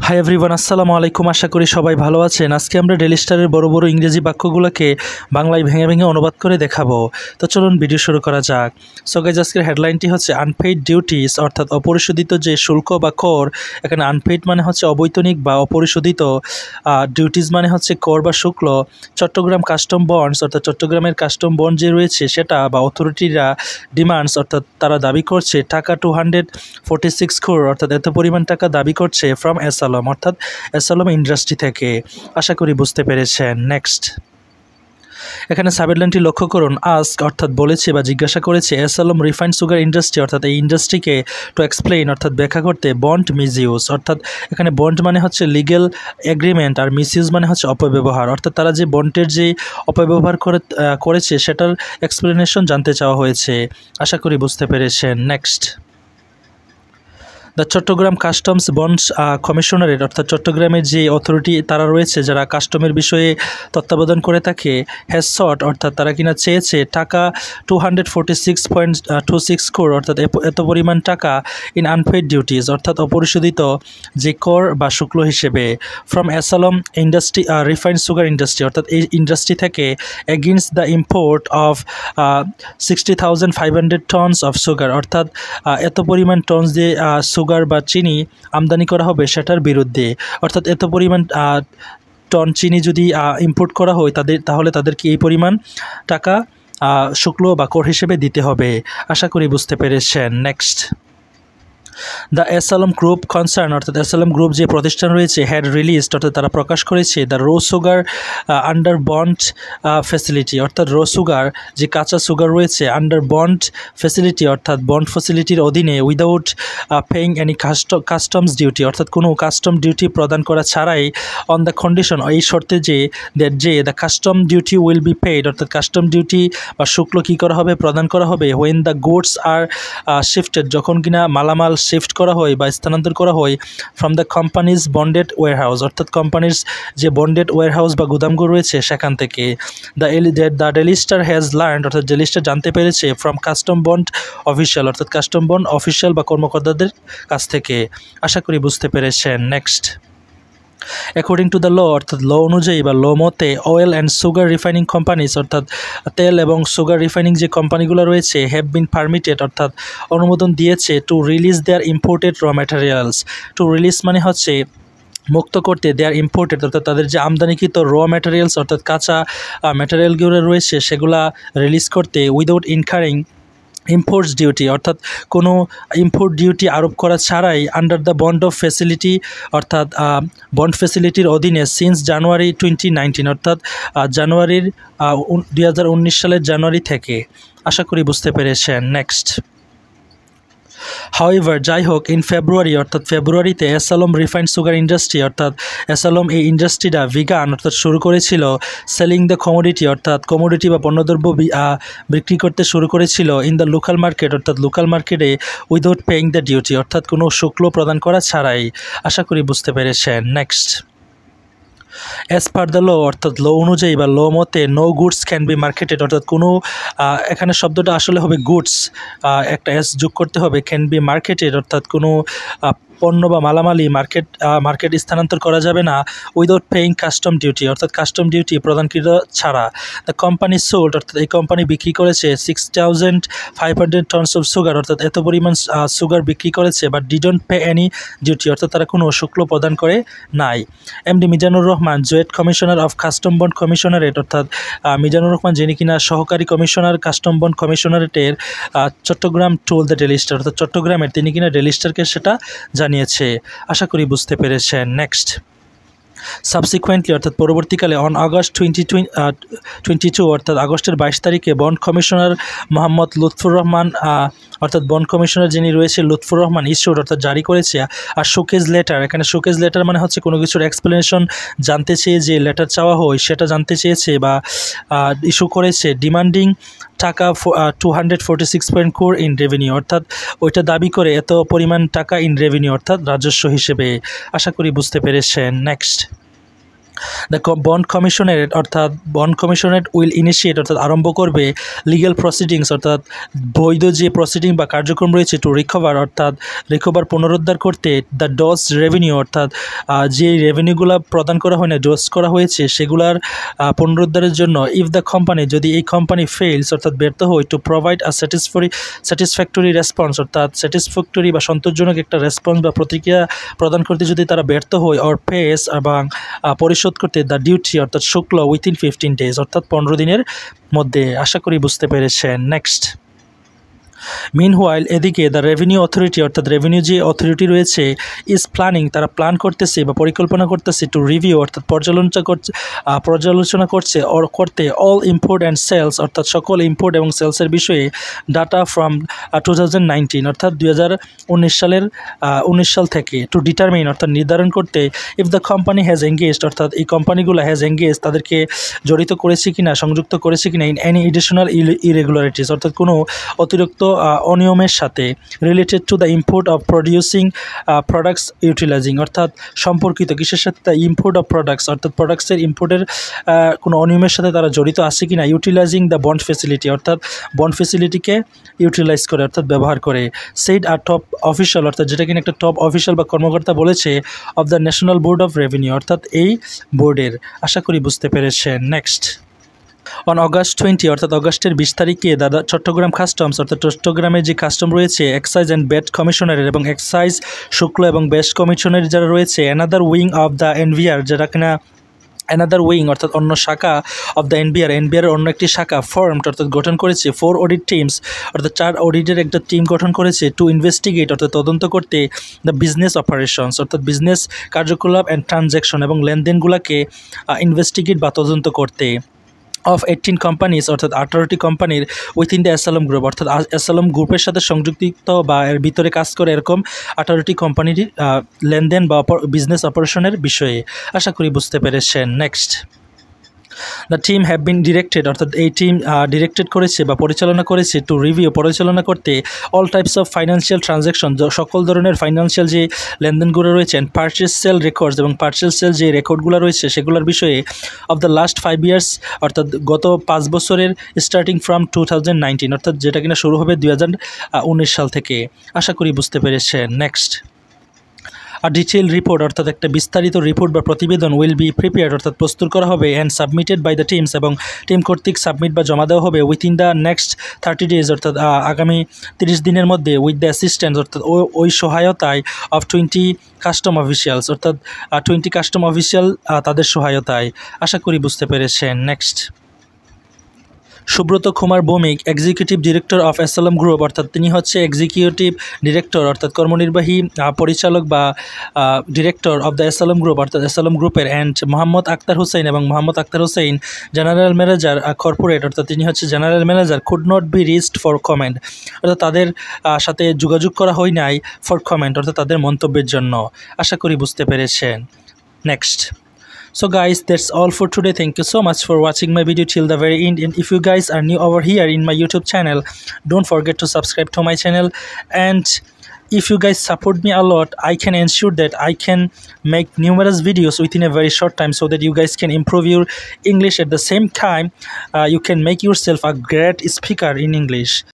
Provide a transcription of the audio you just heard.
Hi everyone, আসসালামু আলাইকুম। আশা করি সবাই ভালো আছেন। আজকে আমরা ডেইলি স্টারের বড় বড় ইংরেজি বাক্যগুলোকে বাংলায় ভেঙে ভেঙে অনুবাদ করে দেখাবো। তো চলুন ভিডিও শুরু করা যাক। সো গাইস, আজকের হেডলাইনটি হচ্ছে আনপেইড ডিউটিস, অর্থাৎ অপরিশোধিত যে শুল্ক বা কর। এখানে আনপেইড মানে হচ্ছে অবৈতনিক বা অপরিশোধিত, ডিউটিস মানে হচ্ছে কর বা শুল্ক। চট্টগ্রাম কাস্টম বন্ডস, অর্থাৎ চট্টগ্রামের কাস্টম বন্ড যে রয়েছে সেটা বা অথরিটিরা ডিমান্ডস, অর্থাৎ তারা দাবি করছে টাকা 246 crore, অর্থাৎ এত পরিমাণ টাকা দাবি করছে ফ্রম এসালম, অর্থাৎ এসালম ইন্ডাস্ট্রি থেকে। আশা করি বুঝতে পেরেছেন। নেক্সট, এখানে সাবহেডলাইনটি লক্ষ্য করুন। আস্ক অর্থাৎ বলেছে বা জিজ্ঞাসা করেছে এসালম রিফাইন্ড সুগার ইন্ডাস্ট্রি, অর্থাৎ এই ইন্ডাস্ট্রিকে টু এক্সপ্লেইন অর্থাৎ ব্যাখ্যা করতে বন্ড মিসইউজ, অর্থাৎ এখানে বন্ড মানে হচ্ছে লিগ্যাল এগ্রিমেন্ট আর মিসইউজ মানে হচ্ছে অপব্যবহার, অর্থাৎ তারা যে বন্ডের যে অপব্যবহার করেছে সেটার এক্সপ্লেনেশন জানতে চাওয়া হয়েছে। আশা করি বুঝতে পেরেছেন। Next, the Chattogram customs bonds commissionerate, অর্থাৎ চট্টগ্রামের যে অথরিটি তারা রয়েছে যারা কাস্টমের বিষয়ে তত্ত্বাবধান করে থাকে, হ্যাজ সট অর্থাৎ তারা কিনা চেয়েছে টাকা 246.26 crore, অর্থাৎ এত পরিমাণ টাকা ইন আনপেইড ডিউটিস, অর্থাৎ অপরিশোধিত যে কর বা শুল্ক হিসেবে from S Alam industry refined sugar industry, অর্থাৎ এই ইন্ডাস্ট্রি থেকে against the import of 60,500 tons of sugar, অর্থাৎ এত পরিমাণ টনস দিয়ে সুগার বা চিনি আমদানি করা হবে সেটার বিরুদ্ধে, অর্থাৎ এত পরিমাণ টন চিনি যদি ইম্পোর্ট করা হয় তাহলে তাদেরকে এই পরিমাণ টাকা শুল্ক বা কর হিসেবে দিতে হবে। আশা করি বুঝতে পেরেছেন। নেক্সট, দ্য এসালম গ্রুপ কনসার্ন, অর্থাৎ এসালম গ্রুপ যে প্রতিষ্ঠান রয়েছে হ্যাড রিলিজড, অর্থাৎ তারা প্রকাশ করেছে দ্য র সুগার আন্ডার বন্ড ফ্যাসিলিটি, অর্থাৎ র সুগার যে কাঁচা সুগার রয়েছে আন্ডার বন্ড ফ্যাসিলিটি, অর্থাৎ বন্ড ফ্যাসিলিটির অধীনে without paying any customs duty, অর্থাৎ কোনো কাস্টম ডিউটি প্রদান করা ছাড়াই অন দ্য কন্ডিশন, এই শর্তে যে the custom duty will be paid, অর্থাৎ কাস্টম ডিউটি বা শুল্ক কী করা হবে, প্রদান করা হবে when the goods are shifted, যখন কিনা মালামাল শিফট করা হয় বা স্থানান্তর করা হয় from the companies bonded warehouse, অর্থাৎ কোম্পানির যে বন্ডেড ওয়ারহাউস বা গুদামঘর রয়েছে সেখান থেকে। The Daily Star has learned, অর্থাৎ ডেইলি স্টার জানতে পেরেছে ফ্রম কাস্টম বন্ড অফিসিয়াল, অর্থাৎ কাস্টম বন্ড অফিসিয়াল বা কর্মকর্তাদের কাছ থেকে। আশা করি বুঝতে পেরেছেন। Next, according to the law, অর্থাৎ ল অনুযায়ী বা ল মতে oil and sugar refining companies, অর্থাৎ তেল এবং সুগার রিফাইনিং যে কোম্পানিগুলো রয়েছে হ্যাভ বিন পারমিটেড, অর্থাৎ অনুমোদন দিয়েছে to release their imported raw materials. To release মানে হচ্ছে মুক্ত করতে, দেয়ার ইম্পোর্টেড অর্থাৎ তাদের যে আমদানিকৃত র ম্যাটেরিয়ালস, অর্থাৎ কাঁচা ম্যাটেরিয়ালগুলো রয়েছে সেগুলা রিলিজ করতে উইদাউট ইনকারিং ইম্পোর্টস ডিউটি, অর্থাৎ কোনো ইম্পোর্ট ডিউটি আরোপ করা ছাড়াই under the bond of facility, অর্থাৎ বন্ড ফ্যাসিলিটির অধীনে সিন্স জানুয়ারি 2019, অর্থাৎ জানুয়ারির 2019 সালের জানুয়ারি থেকে। আশা করি বুঝতে পেরেছেন। নেক্সট, হাউএভার যাই হোক, ইন ফেব্রুয়ারি, অর্থাৎ ফেব্রুয়ারিতে এসালম রিফাইন্ড সুগার ইন্ডাস্ট্রি, অর্থাৎ এসালম এই ইন্ডাস্ট্রিটা ভিগান, অর্থাৎ শুরু করেছিল সেলিং দ্য কমোডিটি, অর্থাৎ কমোডিটি বা পণ্যদ্রব্য বিক্রি করতে শুরু করেছিল ইন দ্য লোকাল মার্কেট, অর্থাৎ লোকাল মার্কেটে উইদাউট পেইং দ্য ডিউটি, অর্থাৎ কোনো শুল্ক প্রদান করা ছাড়াই। আশা করি বুঝতে পেরেছেন। Next, as per the law, অর্থাৎ ল অনুযায়ী বা ল মতে no goods can be marketed, অর্থাৎ কোনো এখানে শব্দটা আসলে হবে গুডস, একটা এস যোগ করতে হবে, ক্যান বি মার্কেটেড, অর্থাৎ কোনো পণ্য বা মালামালি মার্কেট স্থানান্তর করা যাবে না উইদাউট পেইং কাস্টম ডিউটি, অর্থাৎ কাস্টম ডিউটি প্রদানকৃত ছাড়া। দ্য কোম্পানি সোল্ড, অর্থাৎ এই কোম্পানি বিক্রি করেছে 6,500 টনস অফ সুগার, অর্থাৎ এত পরিমাণ সুগার বিক্রি করেছে, but didn't pay any duty, অর্থাৎ তারা কোনো শুল্ক প্রদান করে নাই। MD Mizanur Rahman, joint commissioner of custom bond commissionerate, অর্থাৎ মিজানুর রহমান যিনি কিনা সহকারী কমিশনার কাস্টম বন্ড কমিশনারেটের Chittagong told the Daily Star, অর্থাৎ চট্টগ্রামের তিনি কিনা ডেইলি স্টারকে সেটা জানিয়েছে। আশা করি বুঝতে পেরেছেন। নেক্সট, সাবসিকুয়েন্টলি, অর্থাৎ পরবর্তীকালে অন আগস্ট 2022, অর্থাৎ আগস্টের 22 তারিখে বন্ড কমিশনার মোহাম্মদ লুৎফুর রহমান, অর্থাৎ বন্ড কমিশনার যিনি রয়েছে লুৎফুর রহমান ইস্যুড, অর্থাৎ জারি করেছে আর শোকেজ লেটার। এখানে শোকেজ লেটার মানে হচ্ছে কোনো কিছুর এক্সপ্লেনেশন জানতে চেয়ে যে লেটার চাওয়া হয় সেটা জানতে চেয়েছে বা ইস্যু করেছে ডিমান্ডিং টাকা 246.4 ইন রেভিনিউ, অর্থাৎ ওইটা দাবি করে এত পরিমাণ টাকা ইন রেভিনিউ, অর্থাৎ রাজস্ব হিসেবে। আশা করি বুঝতে পেরেছেন। নেক্সট, দ্য বন্ড কমিশনারেট অর্থাৎ বন্ড কমিশনারেট উইল ইনিশিয়েট অর্থাৎ আরম্ভ করবে লিগ্যাল প্রসিডিংস অর্থাৎ বৈধ যে প্রসিডিং বা কার্যক্রম রয়েছে টু রিকভার পুনরুদ্ধার করতে দ্য ডজ রেভিনিউ অর্থাৎ যে রেভিনিউগুলো প্রদান করা হয় না ডজ করা হয়েছে সেগুলার পুনরুদ্ধারের জন্য ইফ দ্য কোম্পানি যদি এই কোম্পানি ফেলস অর্থাৎ ব্যর্থ হয় to provide a satisfactory response অর্থাৎ স্যাটিসফ্যাক্টরি বা সন্তোষজনক একটা রেসপন্স বা প্রতিক্রিয়া প্রদান করতে যদি তারা ব্যর্থ হয় অর পেস এবং পরিশোধ করতে দ্য ডিউটি অর্থাৎ শুল্ক উইথিন 15 days অর্থাৎ 15 দিনের মধ্যে। আশা করি বুঝতে পেরেছেন। নেক্সট, মিনওয়াইল এদিকে দ্য রেভিনিউ অথরিটি অর্থাৎ রেভিনিউ যে অথরিটি রয়েছে ইজ প্ল্যানিং তারা প্ল্যান করতেছে বা পরিকল্পনা করতেছে টু রিভিউ অর্থাৎ পর্যালোচনা করছে করতে অল ইম্পোর্ট অ্যান্ড সেলস অর্থাৎ সকল ইম্পোর্ট এবং সেলসের বিষয়ে ডাটা ফ্রম 2019 অর্থাৎ 2019 সাল থেকে টু ডিটারমিন অর্থাৎ নির্ধারণ করতে if the company has engaged অর্থাৎ এই কোম্পানিগুলো হ্যাজ এঙ্গেজ তাদেরকে জড়িত করেছে কিনা সংযুক্ত করেছে কিনা ইন এনি এডিশনাল ইরেগুলারিটিস অর্থাৎ কোনো অতিরিক্ত অনিয়মের সাথে related to the import of producing products utilising অর্থাৎ সম্পর্কিত কিসের সাথে দ্য ইম্পোর্ট অফ প্রোডাক্টস অর্থাৎ প্রোডাক্টসের ইম্পোর্টের কোনো অনিয়মের সাথে তারা জড়িত আছে কিনা ইউটিলাইজিং দ্য বন্ড ফেসিলিটি অর্থাৎ বন্ড ফেসিলিটিকে ইউটিলাইজ করে অর্থাৎ ব্যবহার করে সেইড আর টপ অফিসিয়াল অর্থাৎ যেটা কিনা একটা টপ অফিসিয়াল বা কর্মকর্তা বলেছে of the national board of revenue অর্থাৎ এই বোর্ডের। আশা করি বুঝতে পেরেছেন। নেক্সট, অন অগাস্ট 20 অর্থাৎ অগাস্টের 20 তারিখে চট্টগ্রাম কাস্টমস অর্থাৎ চট্টগ্রামের যে কাস্টম রয়েছে এক্সাইজ অ্যান্ড ব্যাট কমিশনারের এবং এক্সাইজ শুল্ক এবং ব্যাট কমিশনের যারা রয়েছে another wing of the NVR যারা কিনা অ্যানাদার উইং অর্থাৎ অন্য শাখা অফ দ্য এনবিআর অন্য একটি শাখা ফর্মড অর্থাৎ গঠন করেছে 4 অডিট টিমস অর্থাৎ 4 অডিটের একটা টিম গঠন করেছে টু ইনভেস্টিগেট অর্থাৎ তদন্ত করতে দ্য বিজনেস অপারেশনস অর্থাৎ বিজনেস কার্যকলাপ অ্যান্ড ট্রানজ্যাকশন এবং লেনদেনগুলোকে ইনভেস্টিগেট বা তদন্ত করতে অফ 18 কোম্পানিজ অর্থাৎ 18টি কোম্পানির উইথিন দ্য অ্যাসালম গ্রুপ অর্থাৎ অ্যাসালম গ্রুপের সাথে সংযুক্ত বা এর ভিতরে কাজ করে এরকম 18টি কোম্পানির লেনদেন বা বিজনেস অপারেশনের বিষয়ে। আশা করি বুঝতে পেরেছেন। Next, the team have been directed অর্থাৎ এই টিম ডিরেক্টেড করেছে বা পরিচালনা করেছে টু রিভিউ পরিচালনা করতে all types of financial transaction সকল ধরনের ফাইন্যান্সিয়াল যে লেনদেনগুলো রয়েছে পারচেস সেল রেকর্ডস এবং পারচেস সেল যে রেকর্ডগুলো রয়েছে সেগুলোর বিষয়ে অফ দ্য লাস্ট 5 years অর্থাৎ গত 5 বছরের স্টার্টিং ফ্রম 2019 অর্থাৎ যেটা কিনা শুরু হবে 2019 সাল থেকে। আশা করি বুঝতে পেরেছেন। নেক্সট, আর ডিটেল রিপোর্ট অর্থাৎ একটা বিস্তারিত রিপোর্ট বা প্রতিবেদন উইল বি প্রিপেয়ার্ড অর্থাৎ প্রস্তুত করা হবে and submitted by the teams এবং টিম কর্তৃক সাবমিট বা জমা দেওয়া হবে উইথিন দ্য নেক্সট 30 days অর্থাৎ আগামী 30 দিনের মধ্যে উইথ দ্য অ্যাসিস্ট্যান্স অর্থাৎ ওই সহায়তায় অফ 20 কাস্টম অফিসিয়ালস অর্থাৎ 20 কাস্টম অফিসিয়াল তাদের সহায়তায়। আশা করি বুঝতে পেরেছেন। Next, Subrata Kumar Bhowmik executive director of S Alam group অর্থাৎ তিনি হচ্ছে এক্সিকিউটিভ ডিরেক্টর অর্থাৎ কর্মনির্বাহী পরিচালক বা director of the S Alam group অর্থাৎ অ্যাসালম গ্রুপের অ্যান্ড মোহাম্মদ আক্তার হোসেন এবং Mohammad Akter Hossain general manager corporate অর্থাৎ তিনি হচ্ছে general manager could not be reached for comment অর্থাৎ তাদের সাথে যোগাযোগ করা হয় নাই ফর কমেন্ট অর্থাৎ তাদের মন্তব্যের জন্য। আশা করি বুঝতে পেরেছেন। Next, so guys, that's all for today. Thank you so much for watching my video till the very end, and if you guys are new over here in my YouTube channel, don't forget to subscribe to my channel, and if you guys support me a lot, I can ensure that I can make numerous videos within a very short time so that you guys can improve your English. At the same time, you can make yourself a great speaker in English.